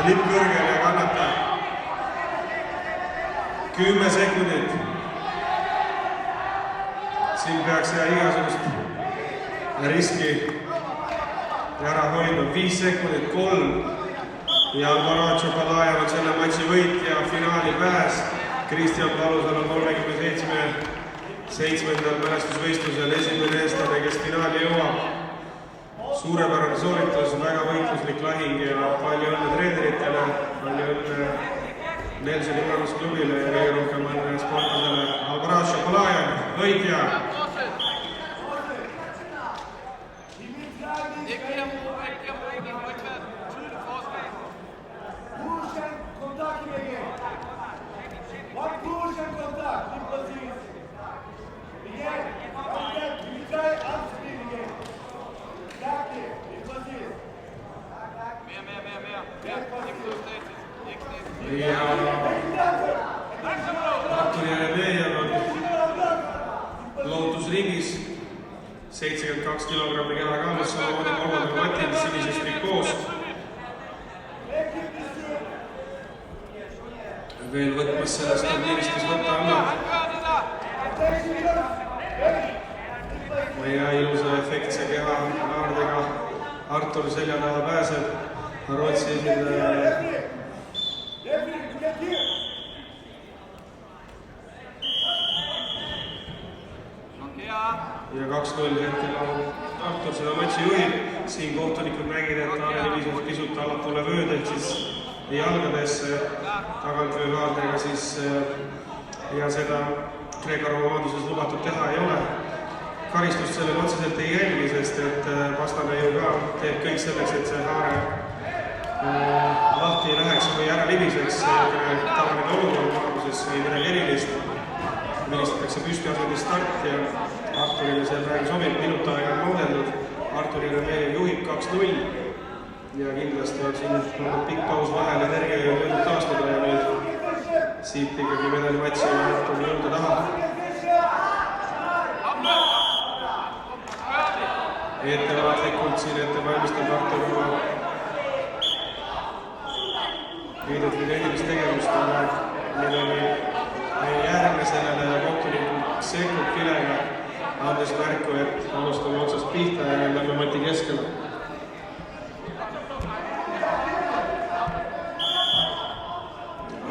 lipp kõrgel ja kannata 10 sekundit. Siin peaks igasugust riski ära hoidma. 5 sekundit, 3. Ja Alvaro Chocolaia on selle matši võitja finaali pääs. Kristjan Palusalu 37. mälestusvõistlusel esimene eestlane, kes finaali jõuab. Suurepärane sooritus, väga võitluslik lahing ja palju õnne treeneritele, palju õnne Nelsoni Uramusklubile ja kõige rohkem õnne sportlasele Alvaro Chocolaia, võitja. Ja Artur Jeremejev on lootusringis 72 kilogrammi kehakaalus, samamoodi kolmandal matil sinises trikoos. Veel võtmas sellest turniirist, kes võtta annab. Ja ilusa efektse kehakaardega Artur selja taha pääseb. Rootsi esindaja ja 2-0 hetkel Artur seda matši juhib. Siin kohtunikud nägid, et Taane nimised pisut allapoole vööd, ehk siis jalgadesse tagantvöökaardega siis ja seda Kreeka roomaaduses lubatud teha ei ole. Karistust sellele otseselt ei jälgi, sest et vastane ju ka teeb kõik selleks, et see haare lahti ei läheks või ära libiseks. Tavaline olukord maaduses ei midagi erilist. Vilistatakse püstiasendist start ja Arturile see praegu sobib, minut aega on moodeldud. Artur Jeremejev juhib 2-0 ja kindlasti on siin pikk paus vahel, energia ei ole taastuda ja nüüd siit ikkagi medalimatsi ja Artur jõuda taha. Ettevaatlikult siin ette valmistab Artur oma viidud või tehnilist tegevust, millegi ei järgne sellele kohtunikud sekkub filega, andes märku, et alustame otsast pihta ja lähme mati keskele.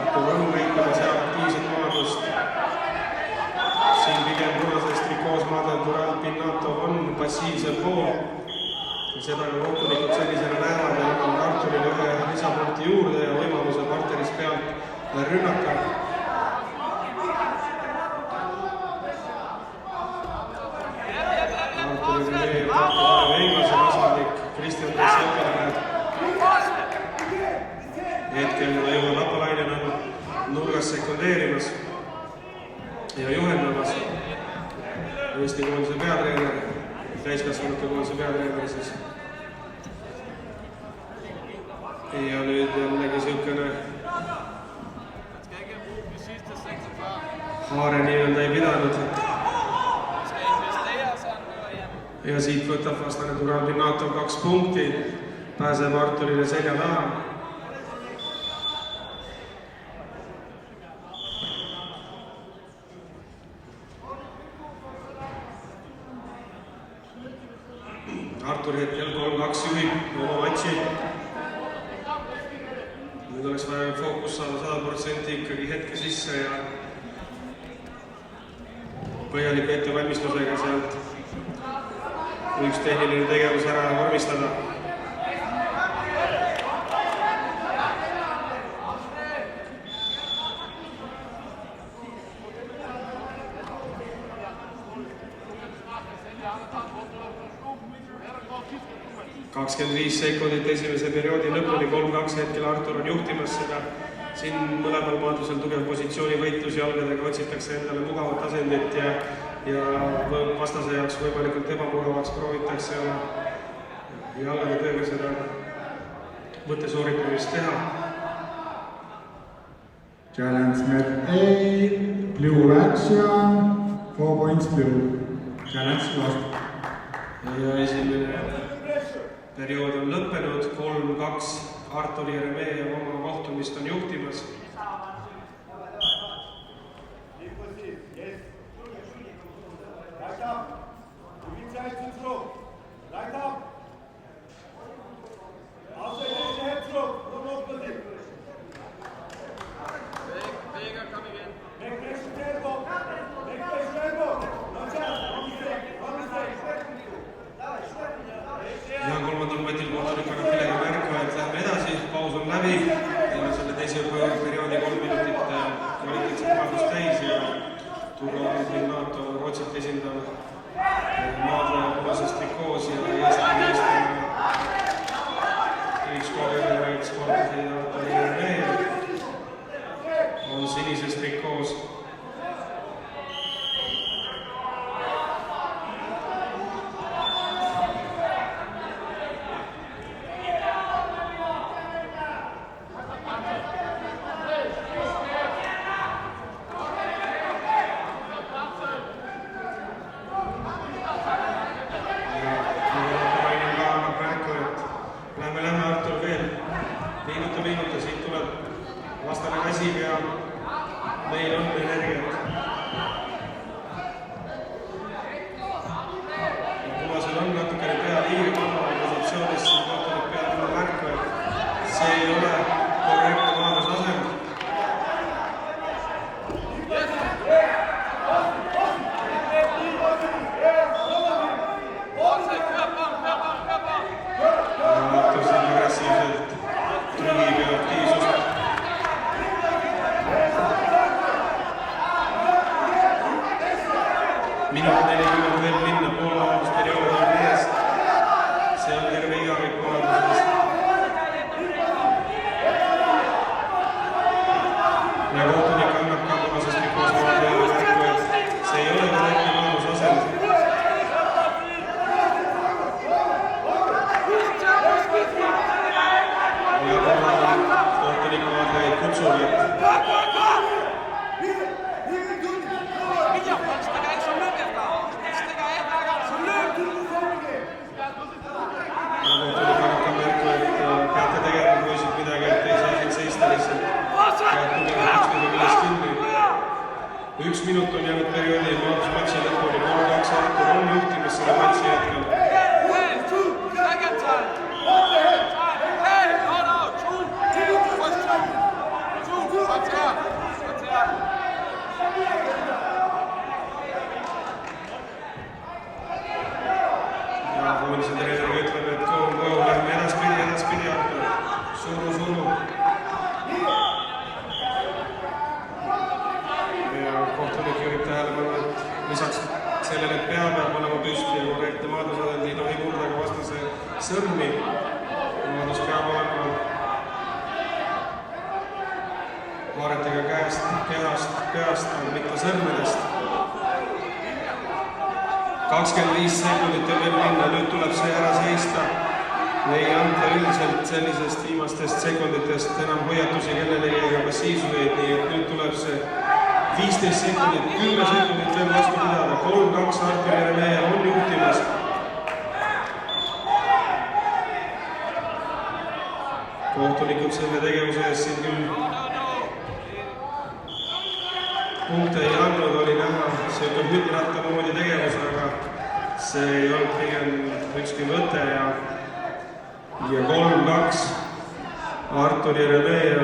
Artur on näitamas ja aktiivset maadust. Siin pigem punases trikoos maadeldur Alpinato on passiivsel pool. Seda ka kohtunikud sellisena näevad ja annavad Arturile ühe lisapunkti juurde ja võimaluse partneris pealt rünnata. Artur Jeremejev tahtab englase kasvandik Kristjan Palusalu. Hetkel Leiva Lapalainen on nurgas sekundeerimas ja juhendamas. Eesti koolise peatreener, täiskasvanute koolise peatreener siis. Ja nüüd jällegi siukene haare nii-öelda ei pidanud. Ja siit võtab vastane Alpinato 2 punkti, pääseb Arturile selja taha. Artur hetkel 3-2 juhib oma matši. Nüüd oleks vaja fookus saada 100% ikkagi hetke sisse ja põhjaliku ettevalmistusega sealt üks tehniline tegevus ära vormistada. –25 sekundit esimese perioodi lõpuni, 3-2 hetkel Artur on juhtimas seda. Siin mõlemal maadusel tugev positsiooni võitlus jalgadega otsitakse endale mugavat asendit ja vastase jaoks võimalikult ebamugavaks proovitakse jalgade tööga seda võttesooritamist teha. Challenge met A, blue action, 4 points blue. Challenge lost. Ja esimene periood on lõppenud, 3-2 Artur Jeremejev oma kohtumist on juhtimas. Ja kolmandal matil kohtunik annab millega märku, et lähme edasi, paus on läbi. Teil on selle teise perioodi 3 minutit kvaliteetset maadlust täis ja tugev NATO Rootsit esindav maadleja punases trikoos ja üks kogemunud sportlasi Artur Jeremejev on sinises trikoos. Minuta, siit tuleb vastane käsib ja meil on energiat. Ja punasel on natukene pea liiga kamali positsioonis, siin kohtunik peab mulle märku, et see ei ole korrektne maadlusasem. Artur siin agressiivselt trügib ja aktiivsust. Minut 40 veel minna, poolvahetusperiood on eest. See on terve igavik maadluses. Ja kohtunik annab ka punasest trikoos maadlejale märku, et see ei ole korrektne maadlusasem. Ja kohtunik maadlejaid kutsub, et peate tegema poisid midagi, et ei saa siin seista lihtsalt. Pead tugevalt millest kinni. 1 minut on jäänud perioodi maadlusmatsi lõpuni. 3-2 Artur on juhtimas selle matsi hetkel. Ja Voonise treener ütleb, et go, lähme edaspidi Artur. Suru. Ja kohtunik juhib tähelepanu, et lisaks sellele, et pea peab olema püsti ja korrektne maadlusasend ei tohi murda ka vastase sõrmi. Maadlus peab olema haaretega käest, peast, aga mitte sõrmedest. 25 sekundit on veel minna, nüüd tuleb see ära seista. Ei anta üldiselt sellisest viimastest sekunditest enam hoiatusi kellelegi ega passiivsuseid, nii et nüüd tuleb see 15 sekundit, 10 sekundit veel vastu pidada. 3-2 Artur Jeremejev on juhtimas. Kohtunikud selle tegevuse eest siin küll punkte ei andnud, oli näha selline hüdrata moodi tegevus, aga see ei olnud pigem ükski mõte ja 3-2 Artur Jeremejev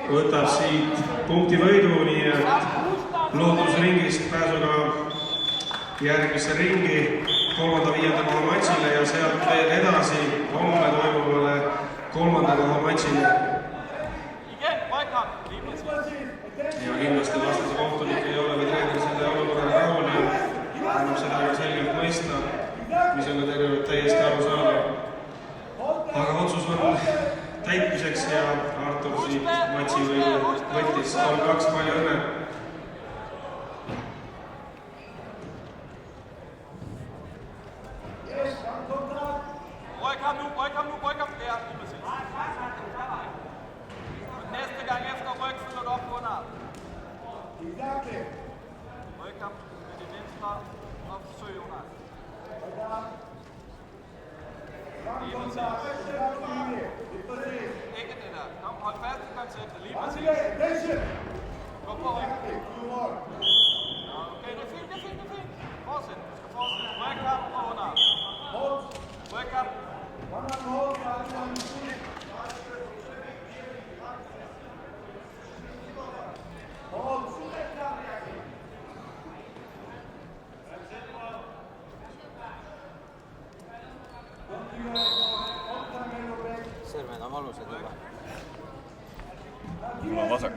võtab siit punktivõidu, nii et lootusringist pääsuga järgmisse ringi 3.–5. koha matšile ja sealt veel edasi homme toimuvale 3. koha matšile. Ja kindlasti vastase kohtunik ei ole või treener selle olukorraga rahul ja annab seda ka selgelt mõista, mis on ka tegelikult täiesti arusaadav. Aga otsus on täitmiseks ja Artur siit matši võttis 3-2, palju õnne. Rückkampf, der Übersitz. Und nächste Gang efter Rücksen oder auf Runner. Rückkampf mit dem Venstre auf Jonas. Lige præcis. Ikke det der. Kom, hold fast i konceptet. Lige præcis. Gå på ryggen. Okay, det er fint, det er fint, det er fint. Fortsæt, du skal fortsætte. Ryk op og under. Ryk op. Sõrmed on valusad juba. mul on vasak.